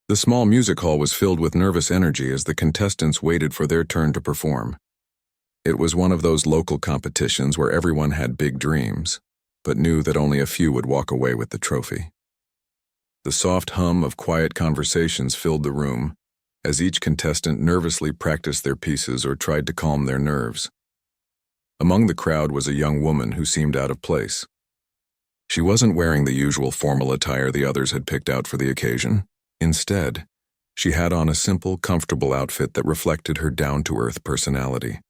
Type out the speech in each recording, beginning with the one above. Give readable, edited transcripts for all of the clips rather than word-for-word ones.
The small music hall was filled with nervous energy as the contestants waited for their turn to perform. It was one of those local competitions where everyone had big dreams, but knew that only a few would walk away with the trophy. The soft hum of quiet conversations filled the room, as each contestant nervously practiced their pieces or tried to calm their nerves. Among the crowd was a young woman who seemed out of place. She wasn't wearing the usual formal attire the others had picked out for the occasion. Instead, she had on a simple, comfortable outfit that reflected her down-to-earth personality.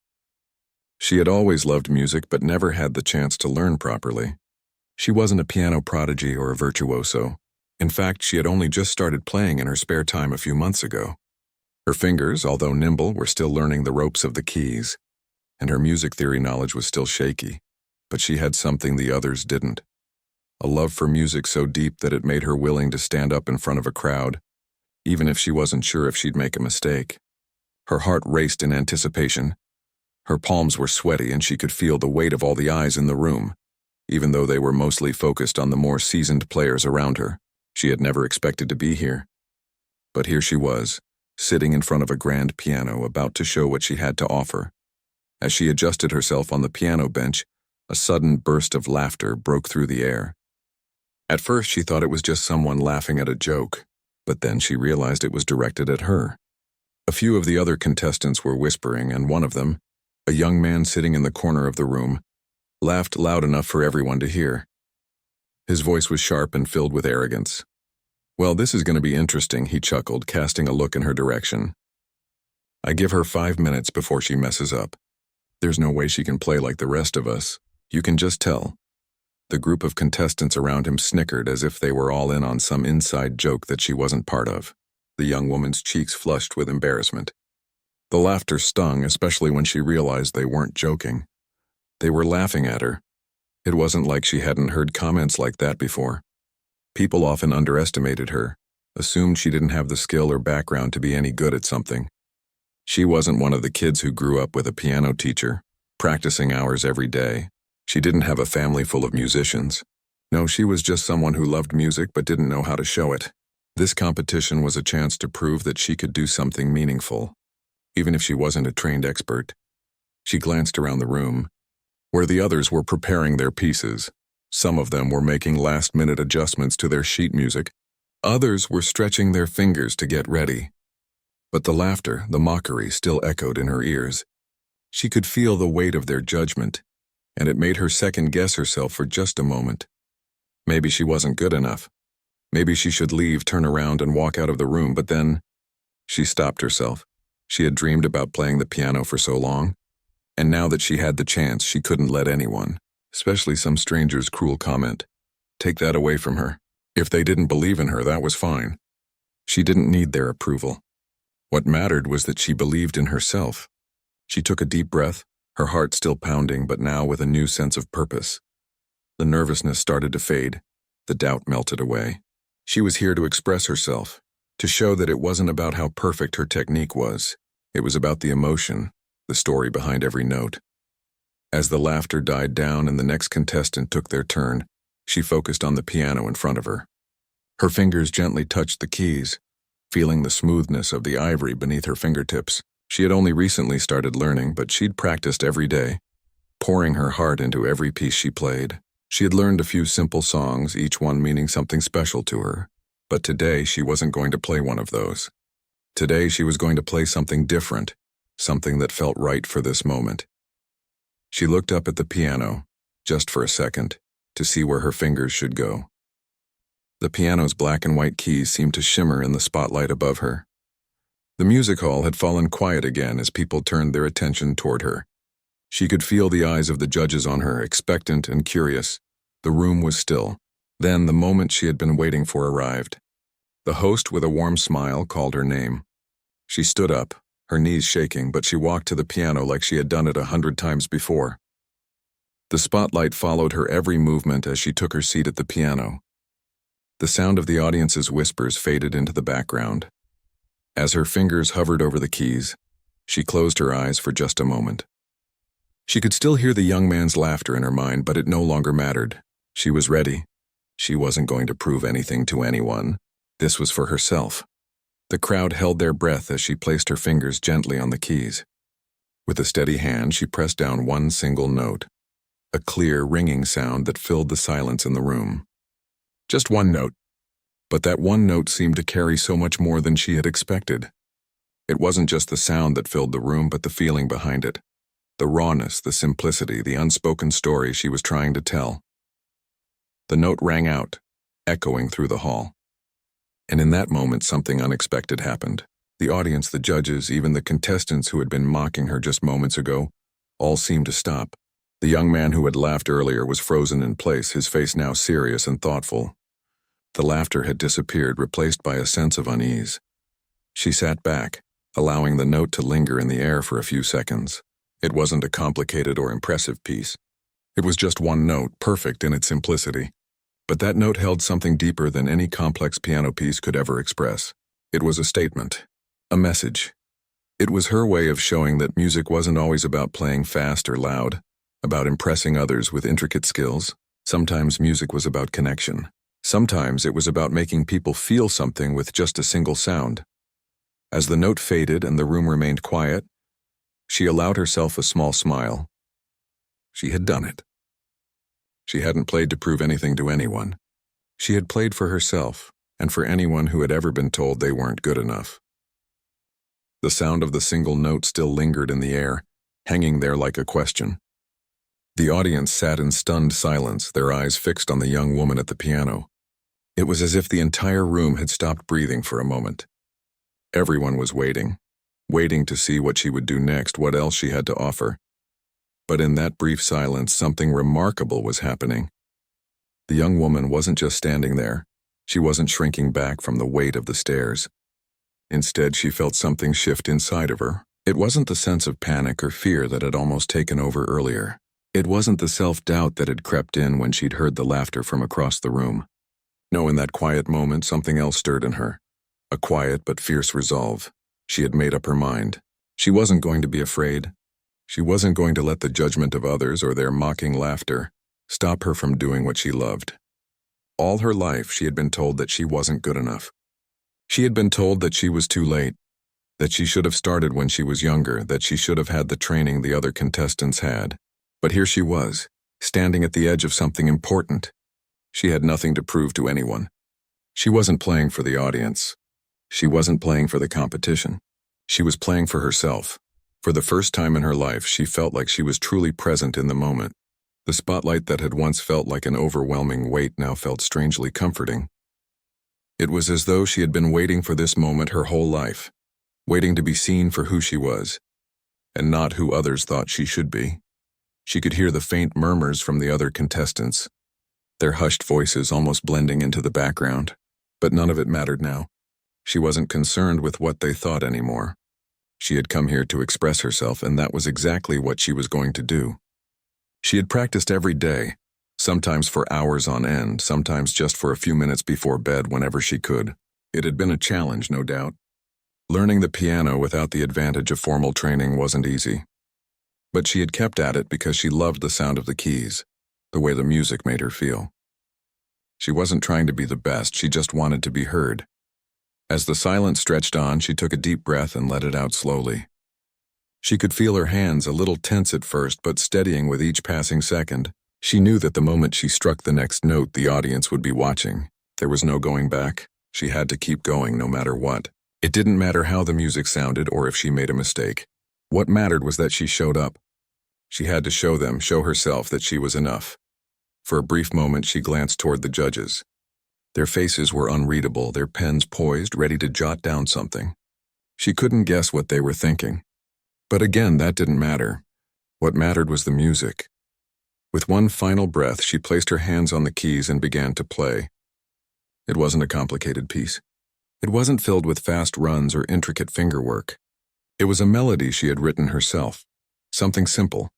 She had always loved music but never had the chance to learn properly. She wasn't a piano prodigy or a virtuoso. In fact, she had only just started playing in her spare time a few months ago. Her fingers, although nimble, were still learning the ropes of the keys, and her music theory knowledge was still shaky, but she had something the others didn't. A love for music so deep that it made her willing to stand up in front of a crowd, even if she wasn't sure if she'd make a mistake. Her heart raced in anticipation. Her palms were sweaty and she could feel the weight of all the eyes in the room, even though they were mostly focused on the more seasoned players around her. She had never expected to be here. But here she was, sitting in front of a grand piano, about to show what she had to offer. As she adjusted herself on the piano bench, a sudden burst of laughter broke through the air. At first, she thought it was just someone laughing at a joke, but then she realized it was directed at her. A few of the other contestants were whispering, and one of them, a young man sitting in the corner of the room, laughed loud enough for everyone to hear. His voice was sharp and filled with arrogance. "Well, this is going to be interesting," he chuckled, casting a look in her direction. "I give her 5 minutes before she messes up. There's no way she can play like the rest of us. You can just tell." The group of contestants around him snickered as if they were all in on some inside joke that she wasn't part of. The young woman's cheeks flushed with embarrassment. The laughter stung, especially when she realized they weren't joking. They were laughing at her. It wasn't like she hadn't heard comments like that before. People often underestimated her, assumed she didn't have the skill or background to be any good at something. She wasn't one of the kids who grew up with a piano teacher, practicing hours every day. She didn't have a family full of musicians. No, she was just someone who loved music but didn't know how to show it. This competition was a chance to prove that she could do something meaningful, even if she wasn't a trained expert. She glanced around the room, where the others were preparing their pieces. Some of them were making last-minute adjustments to their sheet music. Others were stretching their fingers to get ready. But the laughter, the mockery, still echoed in her ears. She could feel the weight of their judgment, and it made her second-guess herself for just a moment. Maybe she wasn't good enough. Maybe she should leave, turn around, and walk out of the room, but then she stopped herself. She had dreamed about playing the piano for so long, and now that she had the chance, she couldn't let anyone, especially some stranger's cruel comment, take that away from her. If they didn't believe in her, that was fine. She didn't need their approval. What mattered was that she believed in herself. She took a deep breath, her heart still pounding, but now with a new sense of purpose. The nervousness started to fade. The doubt melted away. She was here to express herself, to show that it wasn't about how perfect her technique was. It was about the emotion, the story behind every note. As the laughter died down and the next contestant took their turn, she focused on the piano in front of her. Her fingers gently touched the keys, feeling the smoothness of the ivory beneath her fingertips. She had only recently started learning, but she'd practiced every day, pouring her heart into every piece she played. She had learned a few simple songs, each one meaning something special to her. But today, she wasn't going to play one of those. Today, she was going to play something different, something that felt right for this moment. She looked up at the piano, just for a second, to see where her fingers should go. The piano's black and white keys seemed to shimmer in the spotlight above her. The music hall had fallen quiet again as people turned their attention toward her. She could feel the eyes of the judges on her, expectant and curious. The room was still. Then the moment she had been waiting for arrived. The host, with a warm smile, called her name. She stood up, her knees shaking, but she walked to the piano like she had done it 100 times before. The spotlight followed her every movement as she took her seat at the piano. The sound of the audience's whispers faded into the background. As her fingers hovered over the keys, she closed her eyes for just a moment. She could still hear the young man's laughter in her mind, but it no longer mattered. She was ready. She wasn't going to prove anything to anyone. This was for herself. The crowd held their breath as she placed her fingers gently on the keys. With a steady hand, she pressed down one single note, a clear, ringing sound that filled the silence in the room. Just one note. But that one note seemed to carry so much more than she had expected. It wasn't just the sound that filled the room, but the feeling behind it. The rawness, the simplicity, the unspoken story she was trying to tell. The note rang out, echoing through the hall. And in that moment, something unexpected happened. The audience, the judges, even the contestants who had been mocking her just moments ago, all seemed to stop. The young man who had laughed earlier was frozen in place, his face now serious and thoughtful. The laughter had disappeared, replaced by a sense of unease. She sat back, allowing the note to linger in the air for a few seconds. It wasn't a complicated or impressive piece. It was just one note, perfect in its simplicity. But that note held something deeper than any complex piano piece could ever express. It was a statement, a message. It was her way of showing that music wasn't always about playing fast or loud, about impressing others with intricate skills. Sometimes music was about connection. Sometimes it was about making people feel something with just a single sound. As the note faded and the room remained quiet, she allowed herself a small smile. She had done it. She hadn't played to prove anything to anyone. She had played for herself and for anyone who had ever been told they weren't good enough. The sound of the single note still lingered in the air, hanging there like a question. The audience sat in stunned silence, their eyes fixed on the young woman at the piano. It was as if the entire room had stopped breathing for a moment. Everyone was waiting to see what she would do next, what else she had to offer. But in that brief silence, something remarkable was happening. The young woman wasn't just standing there. She wasn't shrinking back from the weight of the stairs. Instead, she felt something shift inside of her. It wasn't the sense of panic or fear that had almost taken over earlier. It wasn't the self-doubt that had crept in when she'd heard the laughter from across the room. No, in that quiet moment, something else stirred in her. A quiet but fierce resolve. She had made up her mind. She wasn't going to be afraid. She wasn't going to let the judgment of others or their mocking laughter stop her from doing what she loved. All her life, she had been told that she wasn't good enough. She had been told that she was too late, that she should have started when she was younger, that she should have had the training the other contestants had. But here she was, standing at the edge of something important. She had nothing to prove to anyone. She wasn't playing for the audience. She wasn't playing for the competition. She was playing for herself. For the first time in her life, she felt like she was truly present in the moment. The spotlight that had once felt like an overwhelming weight now felt strangely comforting. It was as though she had been waiting for this moment her whole life, waiting to be seen for who she was, and not who others thought she should be. She could hear the faint murmurs from the other contestants, their hushed voices almost blending into the background. But none of it mattered now. She wasn't concerned with what they thought anymore. She had come here to express herself, and that was exactly what she was going to do. She had practiced every day, sometimes for hours on end, sometimes just for a few minutes before bed whenever she could. It had been a challenge, no doubt. Learning the piano without the advantage of formal training wasn't easy. But she had kept at it because she loved the sound of the keys, the way the music made her feel. She wasn't trying to be the best, she just wanted to be heard. As the silence stretched on, she took a deep breath and let it out slowly. She could feel her hands a little tense at first, but steadying with each passing second. She knew that the moment she struck the next note, the audience would be watching. There was no going back. She had to keep going no matter what. It didn't matter how the music sounded or if she made a mistake. What mattered was that she showed up. She had to show them, show herself that she was enough. For a brief moment, she glanced toward the judges. Their faces were unreadable, their pens poised, ready to jot down something. She couldn't guess what they were thinking. But again, that didn't matter. What mattered was the music. With one final breath, she placed her hands on the keys and began to play. It wasn't a complicated piece. It wasn't filled with fast runs or intricate fingerwork. It was a melody she had written herself, something simple,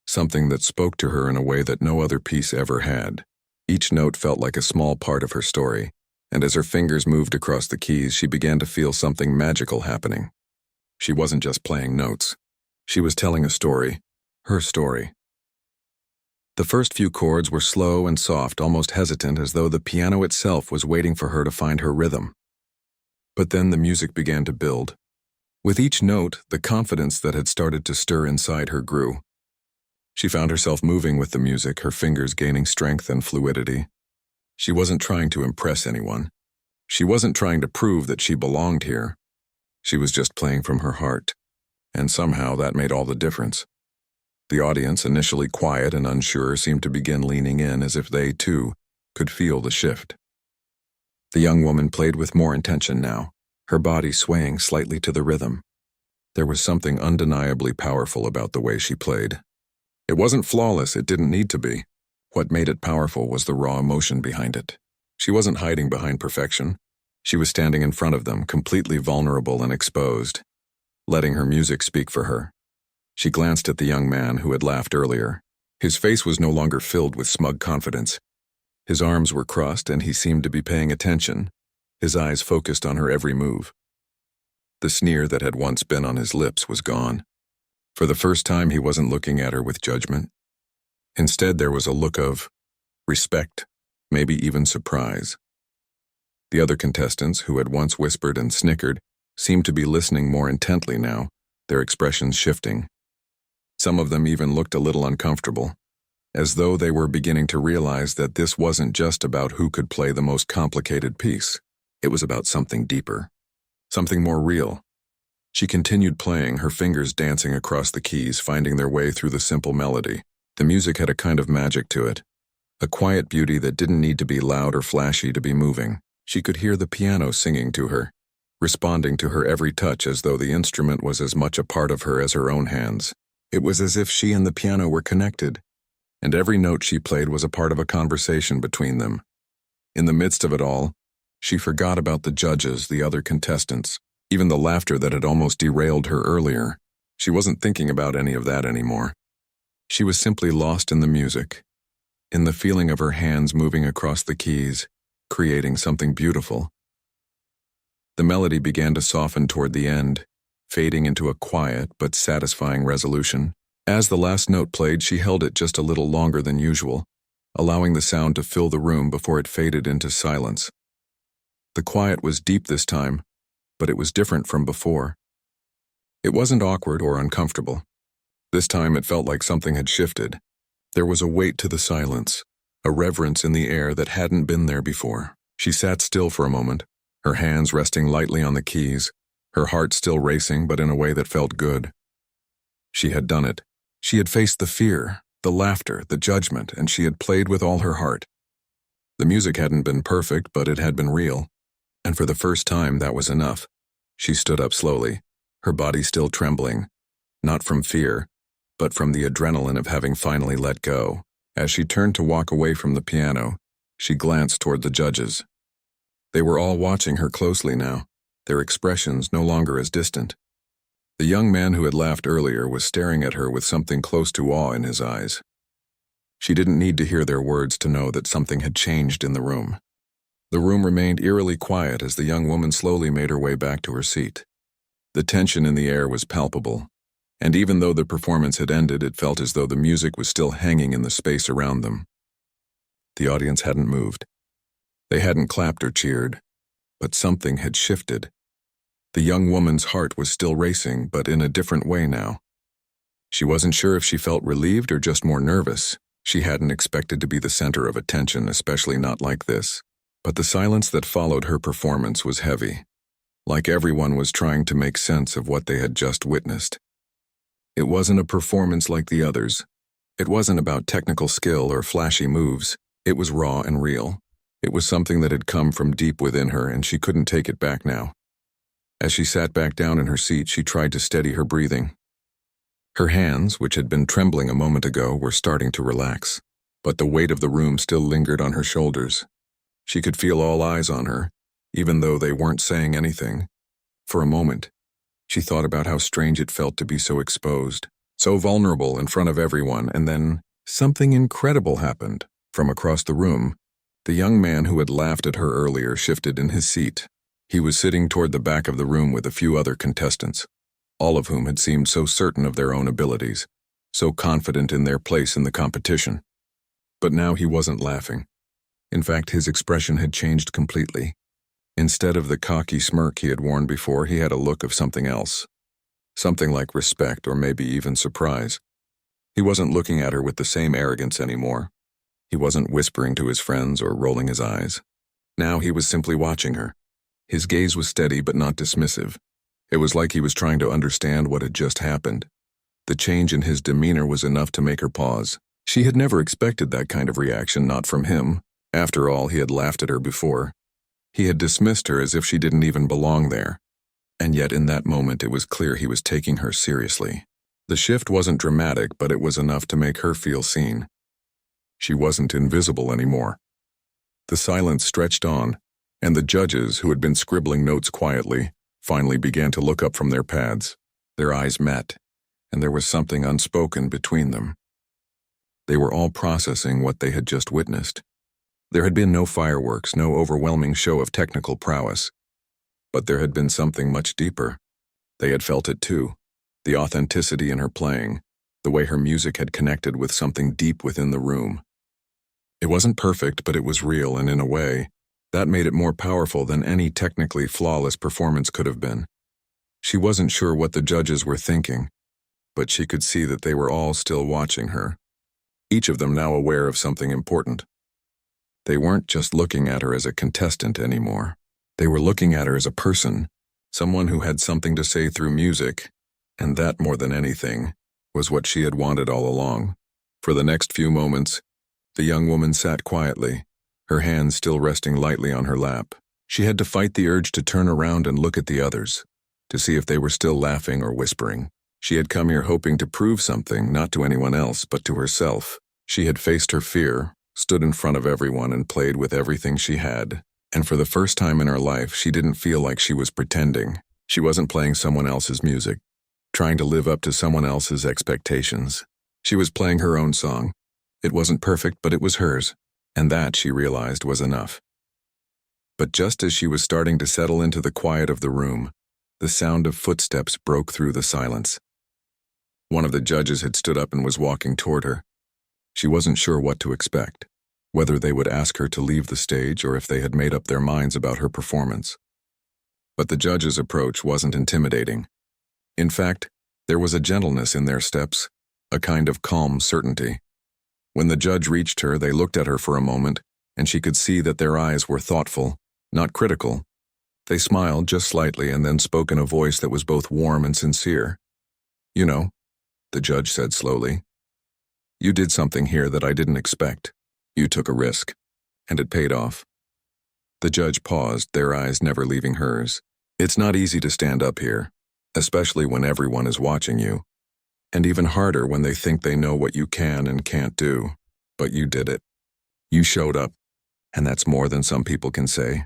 something that spoke to her in a way that no other piece ever had. Each note felt like a small part of her story, and as her fingers moved across the keys, she began to feel something magical happening. She wasn't just playing notes. She was telling a story, her story. The first few chords were slow and soft, almost hesitant, as though the piano itself was waiting for her to find her rhythm. But then the music began to build. With each note, the confidence that had started to stir inside her grew. She found herself moving with the music, her fingers gaining strength and fluidity. She wasn't trying to impress anyone. She wasn't trying to prove that she belonged here. She was just playing from her heart, and somehow that made all the difference. The audience, initially quiet and unsure, seemed to begin leaning in as if they, too, could feel the shift. The young woman played with more intention now, her body swaying slightly to the rhythm. There was something undeniably powerful about the way she played. It wasn't flawless, it didn't need to be. What made it powerful was the raw emotion behind it. She wasn't hiding behind perfection. She was standing in front of them, completely vulnerable and exposed, letting her music speak for her. She glanced at the young man who had laughed earlier. His face was no longer filled with smug confidence. His arms were crossed and he seemed to be paying attention, his eyes focused on her every move. The sneer that had once been on his lips was gone. For the first time, he wasn't looking at her with judgment. Instead, there was a look of respect, maybe even surprise. The other contestants, who had once whispered and snickered, seemed to be listening more intently now, their expressions shifting. Some of them even looked a little uncomfortable, as though they were beginning to realize that this wasn't just about who could play the most complicated piece. It was about something deeper, something more real. She continued playing, her fingers dancing across the keys, finding their way through the simple melody. The music had a kind of magic to it, a quiet beauty that didn't need to be loud or flashy to be moving. She could hear the piano singing to her, responding to her every touch as though the instrument was as much a part of her as her own hands. It was as if she and the piano were connected, and every note she played was a part of a conversation between them. In the midst of it all, she forgot about the judges, the other contestants, even the laughter that had almost derailed her earlier. She wasn't thinking about any of that anymore. She was simply lost in the music, in the feeling of her hands moving across the keys, creating something beautiful. The melody began to soften toward the end, fading into a quiet but satisfying resolution. As the last note played, she held it just a little longer than usual, allowing the sound to fill the room before it faded into silence. The quiet was deep this time, but it was different from before. It wasn't awkward or uncomfortable. This time it felt like something had shifted. There was a weight to the silence, a reverence in the air that hadn't been there before. She sat still for a moment, her hands resting lightly on the keys, her heart still racing but in a way that felt good. She had done it. She had faced the fear, the laughter, the judgment, and she had played with all her heart. The music hadn't been perfect, but it had been real. And for the first time, that was enough. She stood up slowly, her body still trembling, not from fear, but from the adrenaline of having finally let go. As she turned to walk away from the piano, she glanced toward the judges. They were all watching her closely now, their expressions no longer as distant. The young man who had laughed earlier was staring at her with something close to awe in his eyes. She didn't need to hear their words to know that something had changed in the room. The room remained eerily quiet as the young woman slowly made her way back to her seat. The tension in the air was palpable, and even though the performance had ended, it felt as though the music was still hanging in the space around them. The audience hadn't moved. They hadn't clapped or cheered, but something had shifted. The young woman's heart was still racing, but in a different way now. She wasn't sure if she felt relieved or just more nervous. She hadn't expected to be the center of attention, especially not like this. But the silence that followed her performance was heavy, like everyone was trying to make sense of what they had just witnessed. It wasn't a performance like the others. It wasn't about technical skill or flashy moves. It was raw and real. It was something that had come from deep within her, and she couldn't take it back now. As she sat back down in her seat, she tried to steady her breathing. Her hands, which had been trembling a moment ago, were starting to relax, but the weight of the room still lingered on her shoulders. She could feel all eyes on her, even though they weren't saying anything. For a moment, she thought about how strange it felt to be so exposed, so vulnerable in front of everyone, and then something incredible happened. From across the room, the young man who had laughed at her earlier shifted in his seat. He was sitting toward the back of the room with a few other contestants, all of whom had seemed so certain of their own abilities, so confident in their place in the competition. But now he wasn't laughing. In fact, his expression had changed completely. Instead of the cocky smirk he had worn before, he had a look of something else. Something like respect or maybe even surprise. He wasn't looking at her with the same arrogance anymore. He wasn't whispering to his friends or rolling his eyes. Now he was simply watching her. His gaze was steady but not dismissive. It was like he was trying to understand what had just happened. The change in his demeanor was enough to make her pause. She had never expected that kind of reaction, not from him. After all, he had laughed at her before. He had dismissed her as if she didn't even belong there. And yet in that moment it was clear he was taking her seriously. The shift wasn't dramatic, but it was enough to make her feel seen. She wasn't invisible anymore. The silence stretched on, and the judges, who had been scribbling notes quietly, finally began to look up from their pads. Their eyes met, and there was something unspoken between them. They were all processing what they had just witnessed. There had been no fireworks, no overwhelming show of technical prowess. But there had been something much deeper. They had felt it too. The authenticity in her playing, the way her music had connected with something deep within the room. It wasn't perfect, but it was real, and in a way, that made it more powerful than any technically flawless performance could have been. She wasn't sure what the judges were thinking, but she could see that they were all still watching her, each of them now aware of something important. They weren't just looking at her as a contestant anymore. They were looking at her as a person, someone who had something to say through music, and that, more than anything, was what she had wanted all along. For the next few moments, the young woman sat quietly, her hands still resting lightly on her lap. She had to fight the urge to turn around and look at the others, to see if they were still laughing or whispering. She had come here hoping to prove something, not to anyone else, but to herself. She had faced her fear, stood in front of everyone, and played with everything she had. And for the first time in her life, she didn't feel like she was pretending. She wasn't playing someone else's music, trying to live up to someone else's expectations. She was playing her own song. It wasn't perfect, but it was hers, and that, she realized, was enough. But just as she was starting to settle into the quiet of the room, the sound of footsteps broke through the silence. One of the judges had stood up and was walking toward her. She wasn't sure what to expect, whether they would ask her to leave the stage or if they had made up their minds about her performance. But the judge's approach wasn't intimidating. In fact, there was a gentleness in their steps, a kind of calm certainty. When the judge reached her, they looked at her for a moment, and she could see that their eyes were thoughtful, not critical. They smiled just slightly and then spoke in a voice that was both warm and sincere. "You know," the judge said slowly, "you did something here that I didn't expect. You took a risk, and it paid off." The judge paused, their eyes never leaving hers. "It's not easy to stand up here, especially when everyone is watching you. And even harder when they think they know what you can and can't do. But you did it. You showed up, and that's more than some people can say."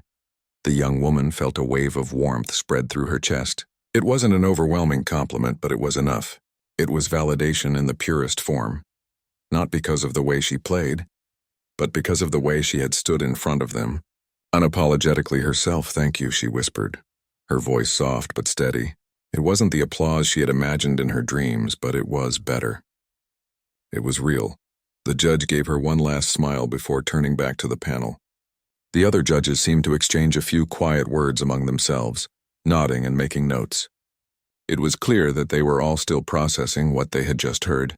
The young woman felt a wave of warmth spread through her chest. It wasn't an overwhelming compliment, but it was enough. It was validation in the purest form. Not because of the way she played, but because of the way she had stood in front of them. Unapologetically herself. "Thank you," she whispered, her voice soft but steady. It wasn't the applause she had imagined in her dreams, but it was better. It was real. The judge gave her one last smile before turning back to the panel. The other judges seemed to exchange a few quiet words among themselves, nodding and making notes. It was clear that they were all still processing what they had just heard,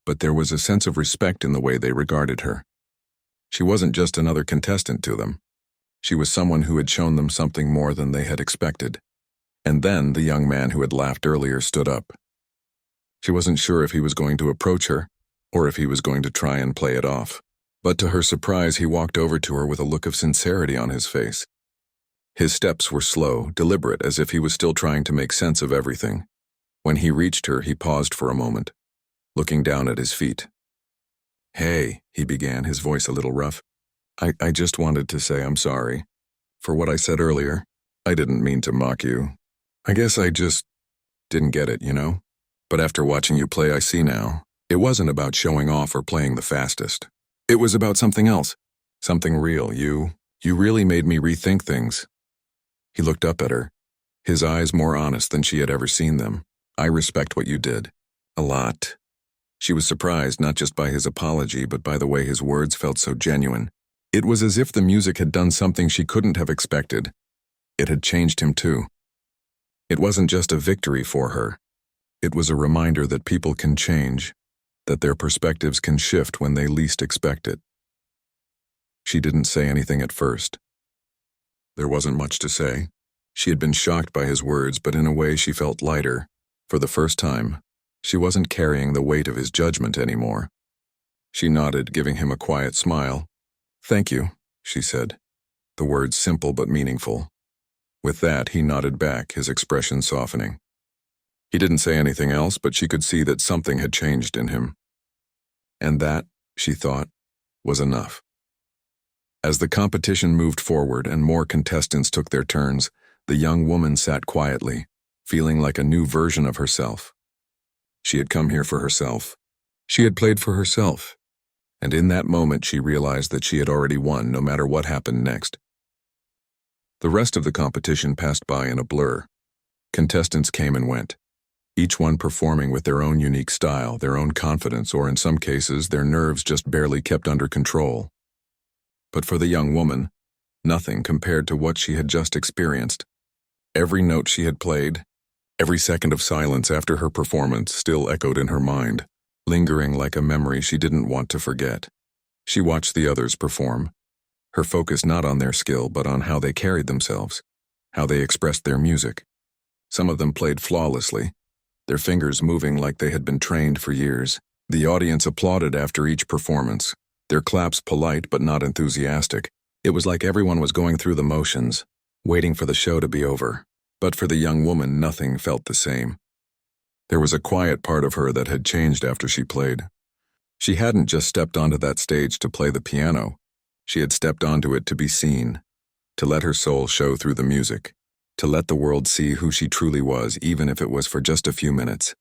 but there was a sense of respect in the way they regarded her. She wasn't just another contestant to them. She was someone who had shown them something more than they had expected. And then the young man who had laughed earlier stood up. She wasn't sure if he was going to approach her, or if he was going to try and play it off. But to her surprise, he walked over to her with a look of sincerity on his face. His steps were slow, deliberate, as if he was still trying to make sense of everything. When he reached her, he paused for a moment, looking down at his feet. "Hey," he began, his voice a little rough. I just wanted to say I'm sorry. For what I said earlier, I didn't mean to mock you. I guess I just didn't get it, you know? But after watching you play, I see now. It wasn't about showing off or playing the fastest. It was about something else, something real. You really made me rethink things." He looked up at her, his eyes more honest than she had ever seen them. "I respect what you did. A lot." She was surprised not just by his apology, but by the way his words felt so genuine. It was as if the music had done something she couldn't have expected. It had changed him too. It wasn't just a victory for her. It was a reminder that people can change, that their perspectives can shift when they least expect it. She didn't say anything at first. There wasn't much to say. She had been shocked by his words, but in a way she felt lighter. For the first time, she wasn't carrying the weight of his judgment anymore. She nodded, giving him a quiet smile. "Thank you," she said, the words simple but meaningful. With that, he nodded back, his expression softening. He didn't say anything else, but she could see that something had changed in him. And that, she thought, was enough. As the competition moved forward and more contestants took their turns, the young woman sat quietly, feeling like a new version of herself. She had come here for herself. She had played for herself. And in that moment she realized that she had already won, no matter what happened next. The rest of the competition passed by in a blur. Contestants came and went, each one performing with their own unique style, their own confidence, or in some cases, their nerves just barely kept under control. But for the young woman, nothing compared to what she had just experienced. Every note she had played, every second of silence after her performance still echoed in her mind, lingering like a memory she didn't want to forget. She watched the others perform, her focus not on their skill but on how they carried themselves, how they expressed their music. Some of them played flawlessly, their fingers moving like they had been trained for years. The audience applauded after each performance, their claps polite but not enthusiastic. It was like everyone was going through the motions, waiting for the show to be over. But for the young woman, nothing felt the same. There was a quiet part of her that had changed after she played. She hadn't just stepped onto that stage to play the piano. She had stepped onto it to be seen, to let her soul show through the music, to let the world see who she truly was, even if it was for just a few minutes.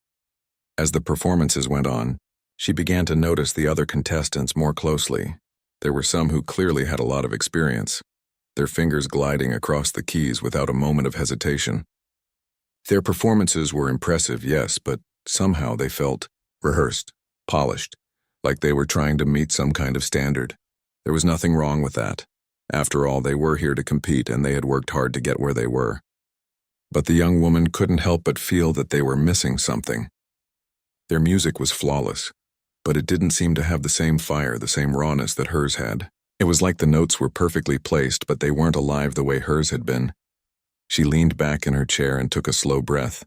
As the performances went on, she began to notice the other contestants more closely. There were some who clearly had a lot of experience, their fingers gliding across the keys without a moment of hesitation. Their performances were impressive, yes, but somehow they felt rehearsed, polished, like they were trying to meet some kind of standard. There was nothing wrong with that. After all, they were here to compete, and they had worked hard to get where they were. But the young woman couldn't help but feel that they were missing something. Their music was flawless, but it didn't seem to have the same fire, the same rawness that hers had. It was like the notes were perfectly placed, but they weren't alive the way hers had been. She leaned back in her chair and took a slow breath,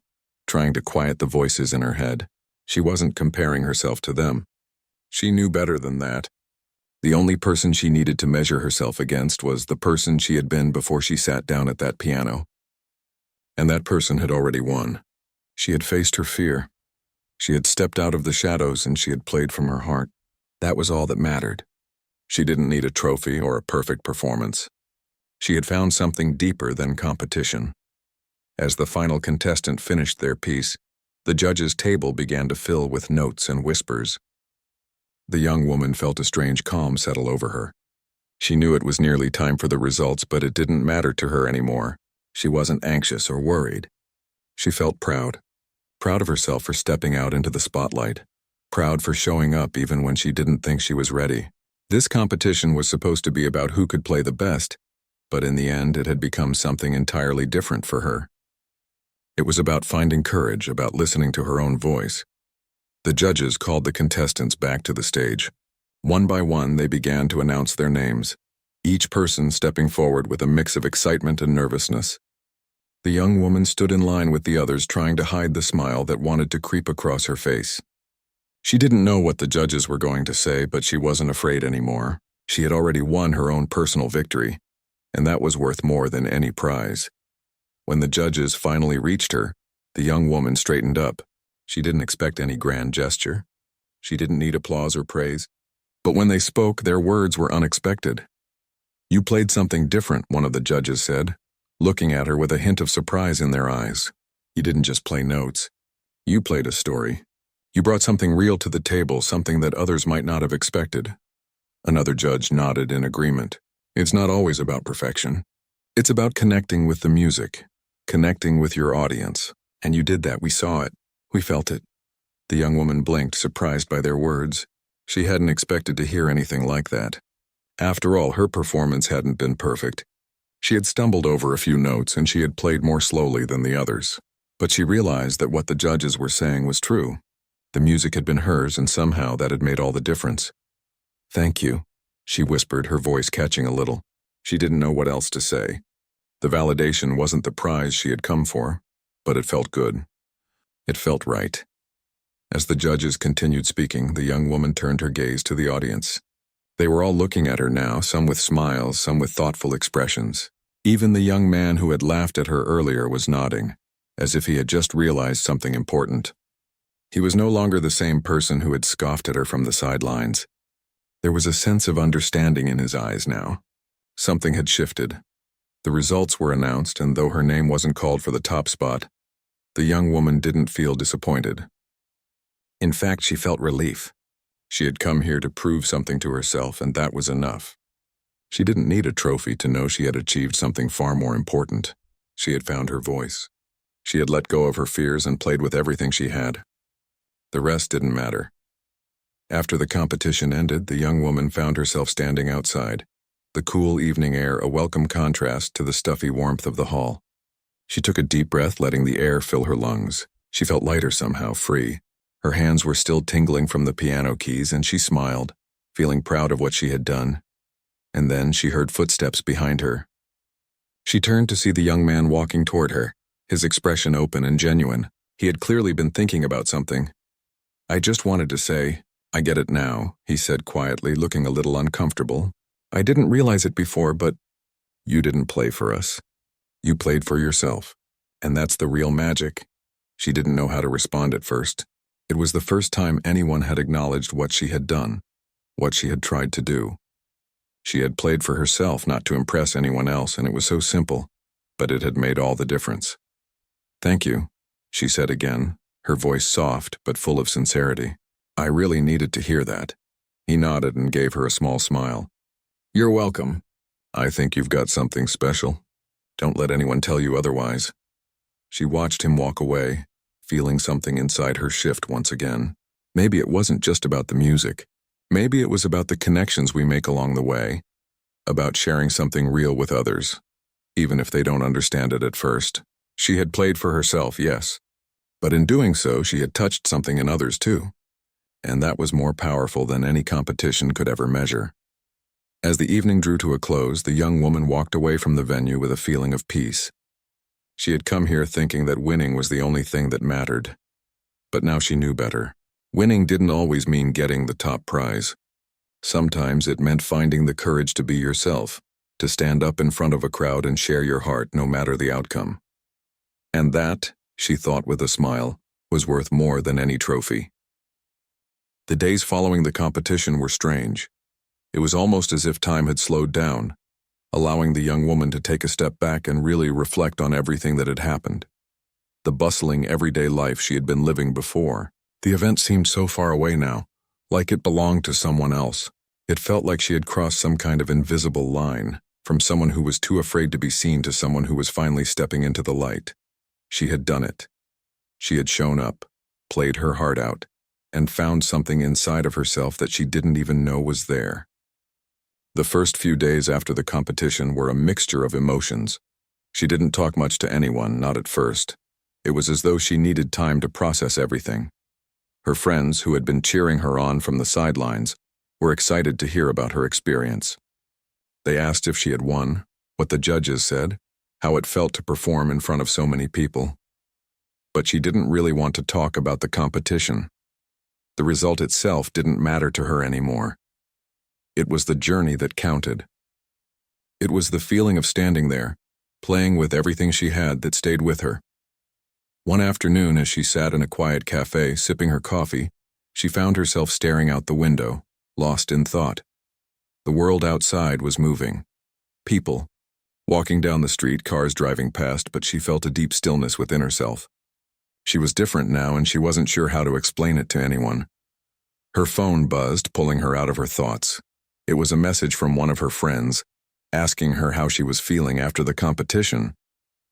trying to quiet the voices in her head. She wasn't comparing herself to them. She knew better than that. The only person she needed to measure herself against was the person she had been before she sat down at that piano. And that person had already won. She had faced her fear. She had stepped out of the shadows and she had played from her heart. That was all that mattered. She didn't need a trophy or a perfect performance. She had found something deeper than competition. As the final contestant finished their piece, the judges' table began to fill with notes and whispers. The young woman felt a strange calm settle over her. She knew it was nearly time for the results, but it didn't matter to her anymore. She wasn't anxious or worried. She felt proud of herself for stepping out into the spotlight, proud for showing up even when she didn't think she was ready. This competition was supposed to be about who could play the best, but in the end it had become something entirely different for her. It was about finding courage, about listening to her own voice. The judges called the contestants back to the stage. One by one, they began to announce their names, each person stepping forward with a mix of excitement and nervousness. The young woman stood in line with the others, trying to hide the smile that wanted to creep across her face. She didn't know what the judges were going to say, but she wasn't afraid anymore. She had already won her own personal victory, and that was worth more than any prize. When the judges finally reached her, the young woman straightened up. She didn't expect any grand gesture. She didn't need applause or praise. But when they spoke, their words were unexpected. "You played something different," one of the judges said, looking at her with a hint of surprise in their eyes. "You didn't just play notes. You played a story. You brought something real to the table, something that others might not have expected." Another judge nodded in agreement. "It's not always about perfection. It's about connecting with the music, connecting with your audience. And you did that. We saw it. We felt it." The young woman blinked, surprised by their words. She hadn't expected to hear anything like that. After all, her performance hadn't been perfect. She had stumbled over a few notes and she had played more slowly than the others. But she realized that what the judges were saying was true. The music had been hers and somehow that had made all the difference. "Thank you," she whispered, her voice catching a little. She didn't know what else to say. The validation wasn't the prize she had come for, but it felt good. It felt right. As the judges continued speaking, the young woman turned her gaze to the audience. They were all looking at her now, some with smiles, some with thoughtful expressions. Even the young man who had laughed at her earlier was nodding, as if he had just realized something important. He was no longer the same person who had scoffed at her from the sidelines. There was a sense of understanding in his eyes now. Something had shifted. The results were announced, and though her name wasn't called for the top spot, the young woman didn't feel disappointed. In fact, she felt relief. She had come here to prove something to herself, and that was enough. She didn't need a trophy to know she had achieved something far more important. She had found her voice. She had let go of her fears and played with everything she had. The rest didn't matter. After the competition ended, the young woman found herself standing outside, the cool evening air a welcome contrast to the stuffy warmth of the hall. She took a deep breath, letting the air fill her lungs. She felt lighter somehow, free. Her hands were still tingling from the piano keys, and she smiled, feeling proud of what she had done. And then she heard footsteps behind her. She turned to see the young man walking toward her, his expression open and genuine. He had clearly been thinking about something. "I just wanted to say, I get it now," he said quietly, looking a little uncomfortable. "I didn't realize it before, but you didn't play for us. You played for yourself. And that's the real magic." She didn't know how to respond at first. It was the first time anyone had acknowledged what she had done, what she had tried to do. She had played for herself, not to impress anyone else, and it was so simple, but it had made all the difference. "Thank you," she said again, her voice soft but full of sincerity. "I really needed to hear that." He nodded and gave her a small smile. "You're welcome. I think you've got something special. Don't let anyone tell you otherwise." She watched him walk away, feeling something inside her shift once again. Maybe it wasn't just about the music. Maybe it was about the connections we make along the way, about sharing something real with others, even if they don't understand it at first. She had played for herself, yes, but in doing so, she had touched something in others too, and that was more powerful than any competition could ever measure. As the evening drew to a close, the young woman walked away from the venue with a feeling of peace. She had come here thinking that winning was the only thing that mattered. But now she knew better. Winning didn't always mean getting the top prize. Sometimes it meant finding the courage to be yourself, to stand up in front of a crowd and share your heart no matter the outcome. And that, she thought with a smile, was worth more than any trophy. The days following the competition were strange. It was almost as if time had slowed down, allowing the young woman to take a step back and really reflect on everything that had happened. The bustling, everyday life she had been living before. The event seemed so far away now, like it belonged to someone else. It felt like she had crossed some kind of invisible line, from someone who was too afraid to be seen to someone who was finally stepping into the light. She had done it. She had shown up, played her heart out, and found something inside of herself that she didn't even know was there. The first few days after the competition were a mixture of emotions. She didn't talk much to anyone, not at first. It was as though she needed time to process everything. Her friends, who had been cheering her on from the sidelines, were excited to hear about her experience. They asked if she had won, what the judges said, how it felt to perform in front of so many people. But she didn't really want to talk about the competition. The result itself didn't matter to her anymore. It was the journey that counted. It was the feeling of standing there, playing with everything she had that stayed with her. One afternoon, as she sat in a quiet cafe sipping her coffee, she found herself staring out the window, lost in thought. The world outside was moving. People. Walking down the street, cars driving past, but she felt a deep stillness within herself. She was different now, and she wasn't sure how to explain it to anyone. Her phone buzzed, pulling her out of her thoughts. It was a message from one of her friends, asking her how she was feeling after the competition.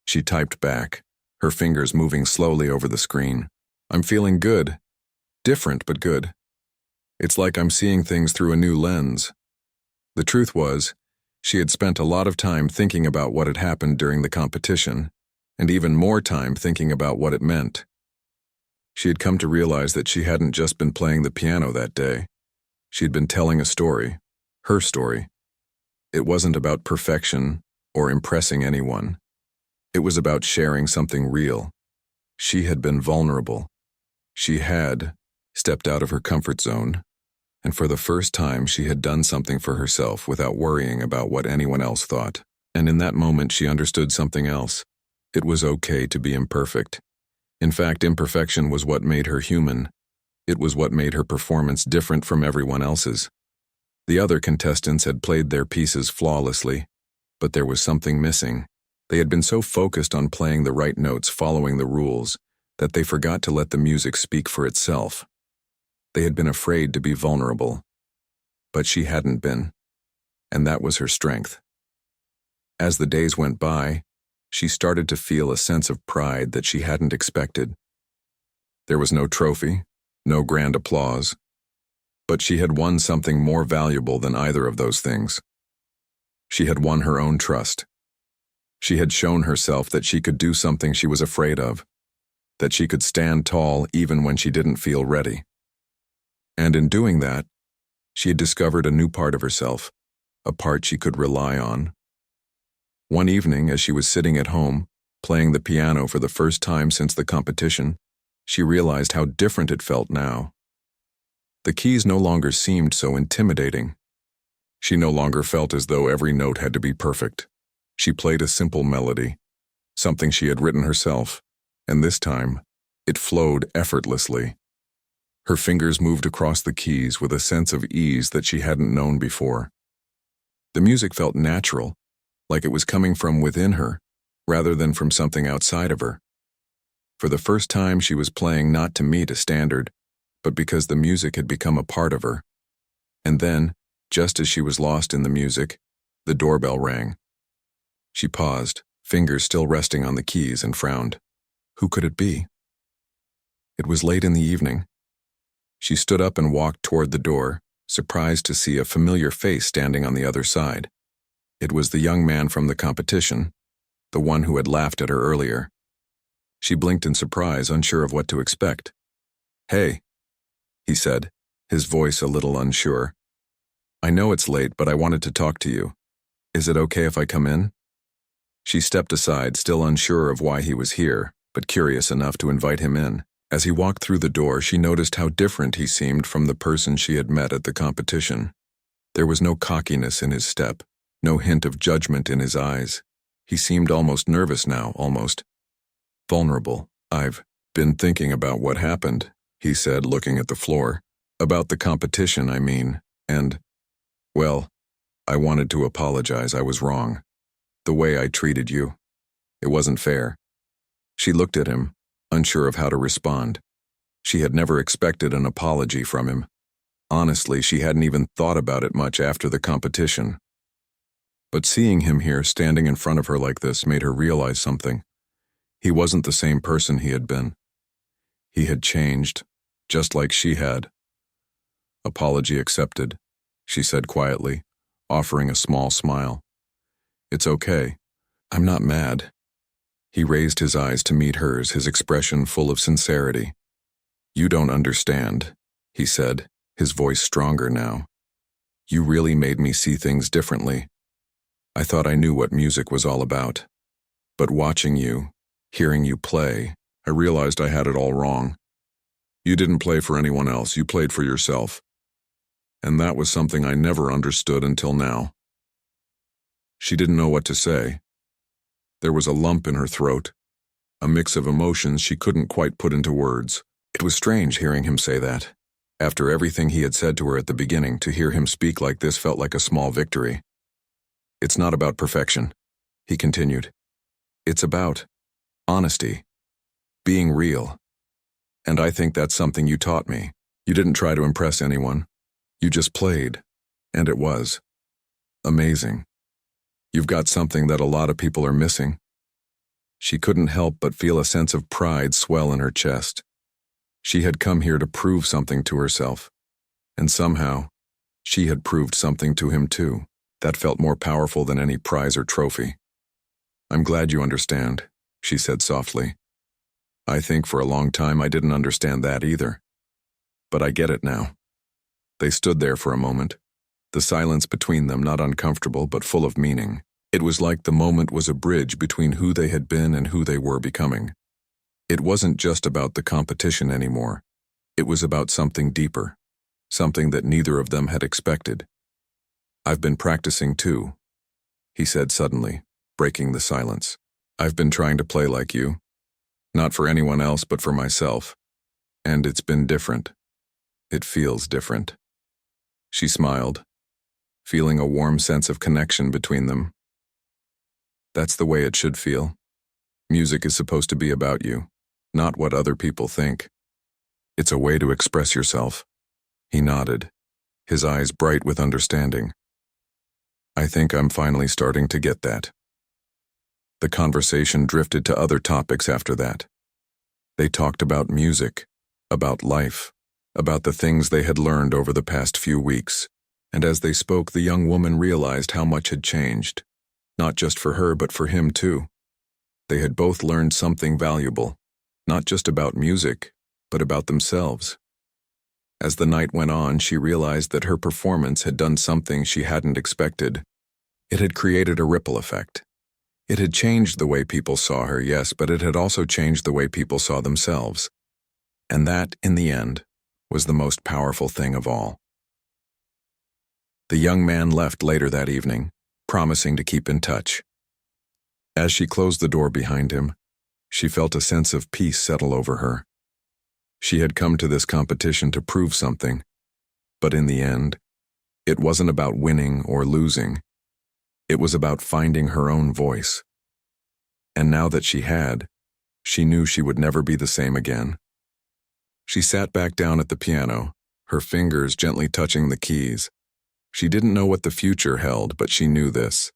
She typed back, her fingers moving slowly over the screen. "I'm feeling good. Different, but good. It's like I'm seeing things through a new lens." The truth was, She had spent a lot of time thinking about what had happened during the competition, and even more time thinking about what it meant. She had come to realize that she hadn't just been playing the piano that day. She'd been telling a story, her story. It wasn't about perfection or impressing anyone. It was about sharing something real. She had been vulnerable. She had stepped out of her comfort zone, and for the first time she had done something for herself without worrying about what anyone else thought. And in that moment she understood something else. It was okay to be imperfect. In fact, imperfection was what made her human. It was what made her performance different from everyone else's. The other contestants had played their pieces flawlessly, but there was something missing. They had been so focused on playing the right notes, following the rules, that they forgot to let the music speak for itself. They had been afraid to be vulnerable. But she hadn't been, and that was her strength. As the days went by, she started to feel a sense of pride that she hadn't expected. There was no trophy, no grand applause, but she had won something more valuable than either of those things. She had won her own trust. She had shown herself that she could do something she was afraid of, that she could stand tall even when she didn't feel ready. And in doing that, she had discovered a new part of herself, a part she could rely on. One evening, as she was sitting at home, playing the piano for the first time since the competition, she realized how different it felt now. The keys no longer seemed so intimidating. She no longer felt as though every note had to be perfect. She played a simple melody, something she had written herself, and this time, it flowed effortlessly. Her fingers moved across the keys with a sense of ease that she hadn't known before. The music felt natural, like it was coming from within her, rather than from something outside of her. For the first time, she was playing not to meet a standard, but because the music had become a part of her. And then, just as she was lost in the music, the doorbell rang. She paused, fingers still resting on the keys, and frowned. Who could it be? It was late in the evening. She stood up and walked toward the door, surprised to see a familiar face standing on the other side. It was the young man from the competition, the one who had laughed at her earlier. She blinked in surprise, unsure of what to expect. "Hey," he said, his voice a little unsure. "I know it's late, but I wanted to talk to you. Is it okay if I come in?" She stepped aside, still unsure of why he was here, but curious enough to invite him in. As he walked through the door, she noticed how different he seemed from the person she had met at the competition. There was no cockiness in his step, no hint of judgment in his eyes. He seemed almost nervous now, almost vulnerable. "I've been thinking about what happened," he said, looking at the floor. "About the competition, I mean, and, well, I wanted to apologize. I was wrong. The way I treated you. It wasn't fair." She looked at him, unsure of how to respond. She had never expected an apology from him. Honestly, she hadn't even thought about it much after the competition. But seeing him here standing in front of her like this made her realize something. He wasn't the same person he had been. He had changed, just like she had. "Apology accepted," she said quietly, offering a small smile. "It's okay. I'm not mad." He raised his eyes to meet hers, his expression full of sincerity. "You don't understand," he said, his voice stronger now. "You really made me see things differently. I thought I knew what music was all about. But watching you, hearing you play, I realized I had it all wrong. You didn't play for anyone else, you played for yourself. And that was something I never understood until now." She didn't know what to say. There was a lump in her throat, a mix of emotions she couldn't quite put into words. It was strange hearing him say that. After everything he had said to her at the beginning, to hear him speak like this felt like a small victory. "It's not about perfection," he continued. "It's about honesty, being real. And I think that's something you taught me. You didn't try to impress anyone. You just played, and it was amazing. You've got something that a lot of people are missing." She couldn't help but feel a sense of pride swell in her chest. She had come here to prove something to herself, and somehow, she had proved something to him too. That felt more powerful than any prize or trophy. "I'm glad you understand," she said softly. "I think for a long time I didn't understand that either. But I get it now." They stood there for a moment, the silence between them not uncomfortable but full of meaning. It was like the moment was a bridge between who they had been and who they were becoming. It wasn't just about the competition anymore. It was about something deeper, something that neither of them had expected. "I've been practicing too," he said suddenly, breaking the silence. "I've been trying to play like you. Not for anyone else, but for myself. And it's been different. It feels different." She smiled, feeling a warm sense of connection between them. "That's the way it should feel. Music is supposed to be about you, not what other people think. It's a way to express yourself." He nodded, his eyes bright with understanding. "I think I'm finally starting to get that." The conversation drifted to other topics after that. They talked about music, about life, about the things they had learned over the past few weeks. And as they spoke, the young woman realized how much had changed. Not just for her, but for him too. They had both learned something valuable, not just about music, but about themselves. As the night went on, she realized that her performance had done something she hadn't expected. It had created a ripple effect. It had changed the way people saw her, yes, but it had also changed the way people saw themselves. And that, in the end, was the most powerful thing of all. The young man left later that evening, promising to keep in touch. As she closed the door behind him, she felt a sense of peace settle over her. She had come to this competition to prove something, but in the end, it wasn't about winning or losing. It was about finding her own voice. And now that she had, she knew she would never be the same again. She sat back down at the piano, her fingers gently touching the keys. She didn't know what the future held, but she knew this.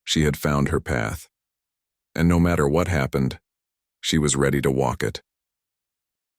She had found her path. And no matter what happened, she was ready to walk it.